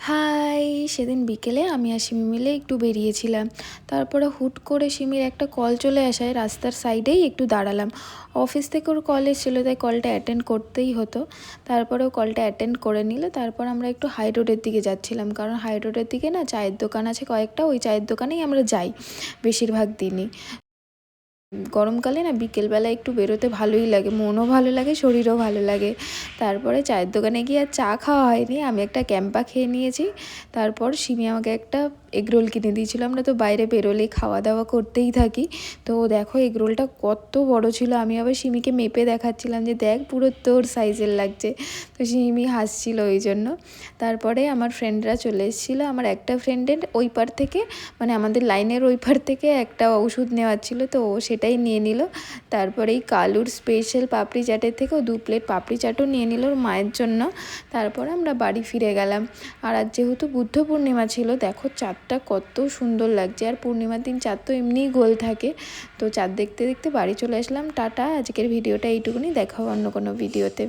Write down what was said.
High! সেদিন বিকেলে আমি আর সিমি মিলে একটু বেরিয়েছিলাম। তারপরে হুট করে সিমির একটা কল চলে আসায় রাস্তার সাইডেই একটু দাঁড়ালাম। অফিস থেকে ওর কল এসেছিলো, তাই কলটা অ্যাটেন্ড করতেই হতো। তারপরে ও কলটা অ্যাটেন্ড করে নিল। তারপর আমরা একটু হাই রোডের দিকে যাচ্ছিলাম, কারণ হাই রোডের দিকে না চায়ের দোকান আছে কয়েকটা, ওই চায়ের দোকানেই আমরা যাই বেশিরভাগ দিনই। গরমকালে না বিকেলবেলা একটু বেরোতে ভালোই লাগে, মনও ভালো লাগে, শরীরও ভালো লাগে। তারপরে চায়ের দোকানে গিয়ে আর চা খাওয়া হয়নি, আমি একটা ক্যাম্পা খেয়ে নিয়েছি। তারপর সিমি আমাকে একটা এগরোল কিনে দিয়েছিল। আমরা তো বাইরে বেরোলেই খাওয়া দাওয়া করতেই থাকি। তো দেখো এগরোলটা কত বড় ছিল, আমি আবার সিমিকে মেপে দেখাচ্ছিলাম যে দেখ পুরো তোর সাইজের লাগছে। তো সিমি হাসছিল ওই জন্য। তারপরে আমার ফ্রেন্ডরা চলে এসেছিলো। আমার একটা ফ্রেন্ডের ওই পার থেকে, মানে আমাদের লাইনের ওই পার থেকে একটা ওষুধ নেওয়ার ছিল, তো ও সেটাই নিয়ে নিল। তারপরে এই কালুর স্পেশাল পাপড়ি চাটের থেকেও 2 প্লেট পাপড়ি চাটও নিয়ে নিল ওর মায়ের জন্য। তারপরে আমরা বাড়ি ফিরে গেলাম। আর আজ যেহেতু বুদ্ধ পূর্ণিমা ছিল, দেখো চাঁদটা কত সুন্দর লাগছে। আর পূর্ণিমার দিন চাঁদ তো এমনিই গোল থাকে। তো চাঁদ দেখতে দেখতে বাড়ি চলে আসলাম। টাটা, আজকের ভিডিওটা এইটুকুনি, দেখা হবে অন্য কোনো ভিডিওতে।